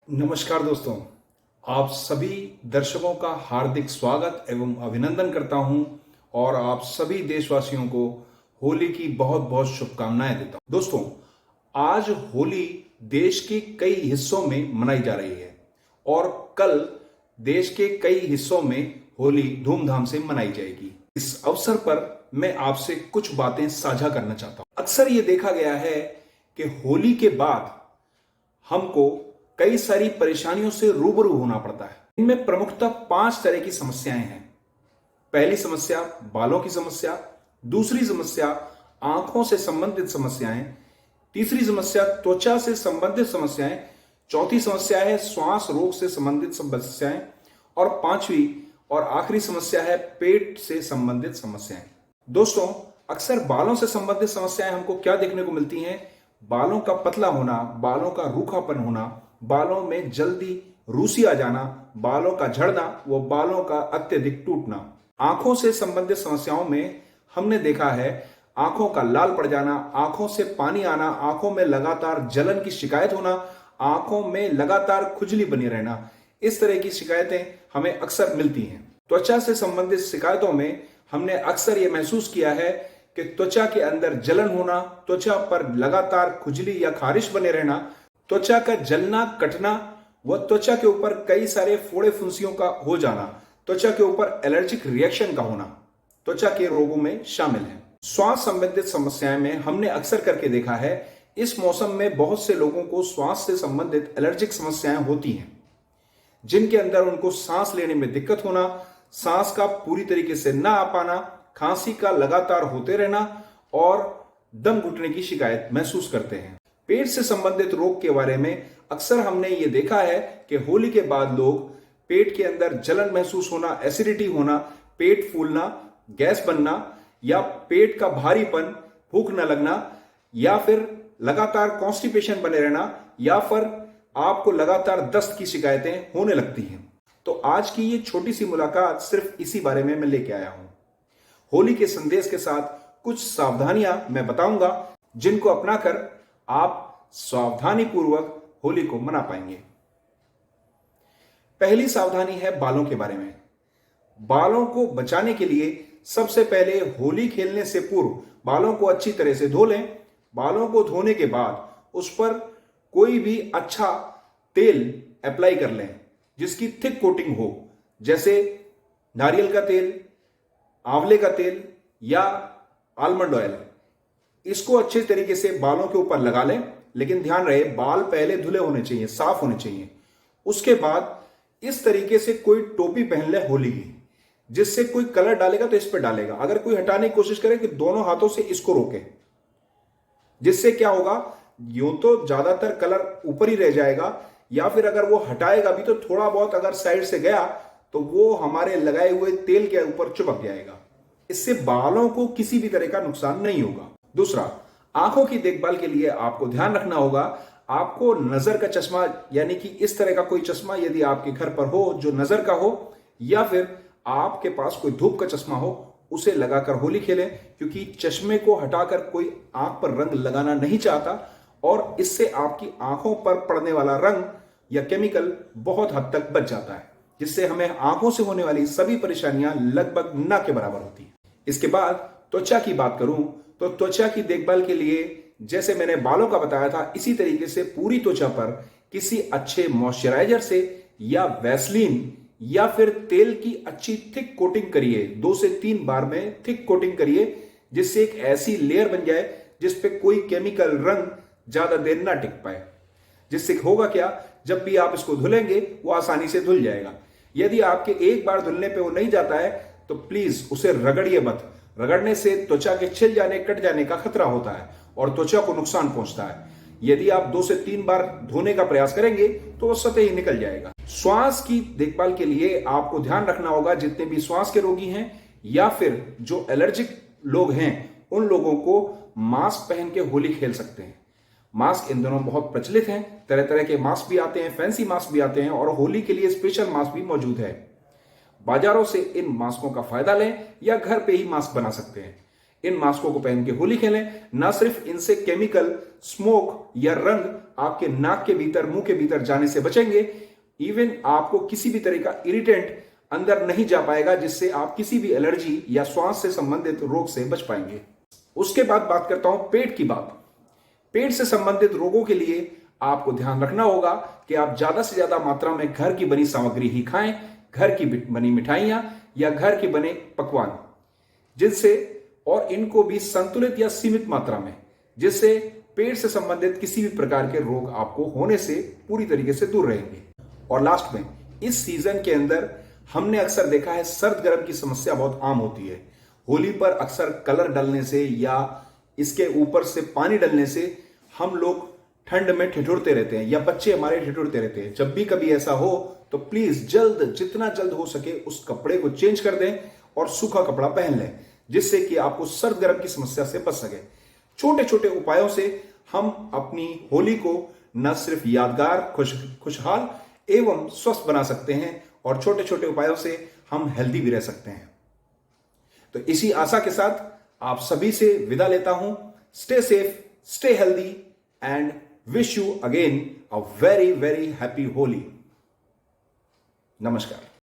नमस्कार दोस्तों, आप सभी दर्शकों का हार्दिक स्वागत एवं अभिनंदन करता हूं और आप सभी देशवासियों को होली की बहुत बहुत शुभकामनाएं देता हूं। दोस्तों, आज होली देश के कई हिस्सों में मनाई जा रही है और कल देश के कई हिस्सों में होली धूमधाम से मनाई जाएगी। इस अवसर पर मैं आपसे कुछ बातें साझा करना चाहता हूं। अक्सर ये देखा गया है कि होली के बाद हमको कई सारी परेशानियों से रूबरू होना पड़ता है। इनमें प्रमुखतः 5 तरह की समस्याएं हैं। पहली समस्या बालों की समस्या, दूसरी समस्या आंखों से संबंधित समस्याएं, तीसरी समस्या त्वचा से संबंधित समस्याएं, चौथी समस्या है श्वास रोग से संबंधित समस्याएं और पांचवी और आखिरी समस्या है पेट से संबंधित समस्याएं। दोस्तों, अक्सर बालों से संबंधित समस्याएं हमको क्या देखने को मिलती हैं? बालों का पतला होना, बालों का रूखापन होना, बालों में जल्दी रूसी आ जाना, बालों का झड़ना, वो बालों का अत्यधिक टूटना। आंखों से संबंधित समस्याओं में हमने देखा है आंखों का लाल पड़ जाना, आंखों से पानी आना, आंखों में लगातार जलन की शिकायत होना, आंखों में लगातार खुजली बनी रहना। इस तरह की शिकायतें हमें अक्सर मिलती हैं। त्वचा से संबंधित शिकायतों में हमने अक्सर यह महसूस किया है कि त्वचा के अंदर जलन होना, त्वचा पर लगातार खुजली या खारिश बने रहना, त्वचा का जलना, कटना व त्वचा के ऊपर कई सारे फोड़े फुंसियों का हो जाना, त्वचा के ऊपर एलर्जिक रिएक्शन का होना त्वचा के रोगों में शामिल है। श्वास संबंधित समस्याएं में हमने अक्सर करके देखा है इस मौसम में बहुत से लोगों को श्वास से संबंधित एलर्जिक समस्याएं होती हैं, जिनके अंदर उनको सांस लेने में दिक्कत होना, सांस का पूरी तरीके से ना आ पाना, खांसी का लगातार होते रहना और दम घुटने की शिकायत महसूस करते हैं। पेट से संबंधित रोग के बारे में अक्सर हमने ये देखा है कि होली के बाद लोग पेट के अंदर जलन महसूस होना, एसिडिटी होना, पेट फूलना, गैस बनना या पेट का भारीपन, भूख न लगना या फिर लगातार कॉन्स्टिपेशन बने रहना या फिर आपको लगातार दस्त की शिकायतें होने लगती हैं। तो आज की ये छोटी सी मुलाकात सिर्फ इसी बारे में मैं लेके आया हूं। होली के संदेश के साथ कुछ सावधानियां मैं बताऊंगा जिनको अपनाकर आप सावधानी पूर्वक होली को मना पाएंगे। पहली सावधानी है बालों के बारे में। बालों को बचाने के लिए सबसे पहले होली खेलने से पूर्व बालों को अच्छी तरह से धो लें। बालों को धोने के बाद उस पर कोई भी अच्छा तेल अप्लाई कर लें जिसकी थिक कोटिंग हो, जैसे नारियल का तेल, आंवले का तेल या आलमंड ऑयल। इसको अच्छे तरीके से बालों के ऊपर लगा लें, लेकिन ध्यान रहे बाल पहले धुले होने चाहिए, साफ होने चाहिए। उसके बाद इस तरीके से कोई टोपी पहन ले होली की, जिससे कोई कलर डालेगा तो इस पर डालेगा। अगर कोई हटाने की कोशिश करे कि दोनों हाथों से इसको रोके, जिससे क्या होगा, यूं तो ज्यादातर कलर ऊपर ही रह जाएगा या फिर अगर वो हटाएगा भी तो थोड़ा बहुत अगर साइड से गया तो वो हमारे लगाए हुए तेल के ऊपर चिपक जाएगा। इससे बालों को किसी भी तरह का नुकसान नहीं होगा। दूसरा, आंखों की देखभाल के लिए आपको ध्यान रखना होगा, आपको नजर का चश्मा यानी कि इस तरह का कोई चश्मा यदि आपके घर पर हो जो नजर का हो, या फिर आपके पास कोई धूप का चश्मा हो, उसे लगाकर होली खेलें, क्योंकि चश्मे को हटाकर कोई आंख पर रंग लगाना नहीं चाहता और इससे आपकी आंखों पर पड़ने वाला रंग या केमिकल बहुत हद तक बच जाता है, जिससे हमें आंखों से होने वाली सभी परेशानियां लगभग ना के बराबर होती है। इसके बाद त्वचा की बात करूं तो त्वचा की देखभाल के लिए जैसे मैंने बालों का बताया था, इसी तरीके से पूरी त्वचा पर किसी अच्छे मॉइस्चराइजर से या वैसलीन या फिर तेल की अच्छी थिक कोटिंग करिए। 2 से 3 बार में थिक कोटिंग करिए, जिससे एक ऐसी लेयर बन जाए जिसपे कोई केमिकल रंग ज्यादा देर ना टिक पाए। जिससे होगा क्या, जब भी आप इसको धुलेंगे वो आसानी से धुल जाएगा। यदि आपके एक बार धुलने पे वो नहीं जाता है तो प्लीज उसे रगड़िए मत। रगड़ने से त्वचा के छिल जाने, कट जाने का खतरा होता है और त्वचा को नुकसान पहुंचता है। यदि आप 2 से 3 बार धोने का प्रयास करेंगे तो वो स्वतः ही निकल जाएगा। श्वास की देखभाल के लिए आपको ध्यान रखना होगा, जितने भी श्वास के रोगी हैं या फिर जो एलर्जिक लोग हैं, उन लोगों को मास्क पहन के होली खेल सकते हैं। मास्क इन दिनों बहुत प्रचलित हैं, तरह तरह के मास्क भी आते हैं, फैंसी मास्क भी आते हैं और होली के लिए स्पेशल मास्क भी मौजूद है। बाजारों से इन मास्कों का फायदा लें या घर पे ही मास्क बना सकते हैं। इन मास्कों को पहन के होली खेलें। ना सिर्फ इनसे केमिकल, स्मोक या रंग आपके नाक के भीतर, मुंह के भीतर जाने से बचेंगे, इवन आपको किसी भी तरह का इरिटेंट अंदर नहीं जा पाएगा, जिससे आप किसी भी एलर्जी या श्वास से संबंधित रोग से बच पाएंगे। उसके बाद बात करता हूं पेट की बात। पेट से संबंधित रोगों के लिए आपको ध्यान रखना होगा कि आप ज्यादा से ज्यादा मात्रा में घर की बनी सामग्री ही खाएं, घर की बनी मिठाइयां या घर के बने पकवान, जिनसे, और इनको भी संतुलित या सीमित मात्रा में, जिससे पेट से संबंधित किसी भी प्रकार के रोग आपको होने से पूरी तरीके से दूर रहेंगे। और लास्ट में, इस सीजन के अंदर हमने अक्सर देखा है सर्द गर्म की समस्या बहुत आम होती है। होली पर अक्सर कलर डलने से या इसके ऊपर से पानी डलने से हम लोग ठंड में ठिठुरते रहते हैं या बच्चे हमारे ठिठुरते रहते हैं। जब भी कभी ऐसा हो तो प्लीज जितना जल्द हो सके उस कपड़े को चेंज कर दें और सूखा कपड़ा पहन लें, जिससे कि आपको सर्द गर्म की समस्या से बच सके। छोटे छोटे उपायों से हम अपनी होली को न सिर्फ यादगार, खुशहाल एवं स्वस्थ बना सकते हैं, और छोटे छोटे उपायों से हम हेल्दी भी रह सकते हैं। तो इसी आशा के साथ आप सभी से विदा लेता हूं। Stay safe, stay healthy, and wish you again a very very happy Holi. नमस्कार।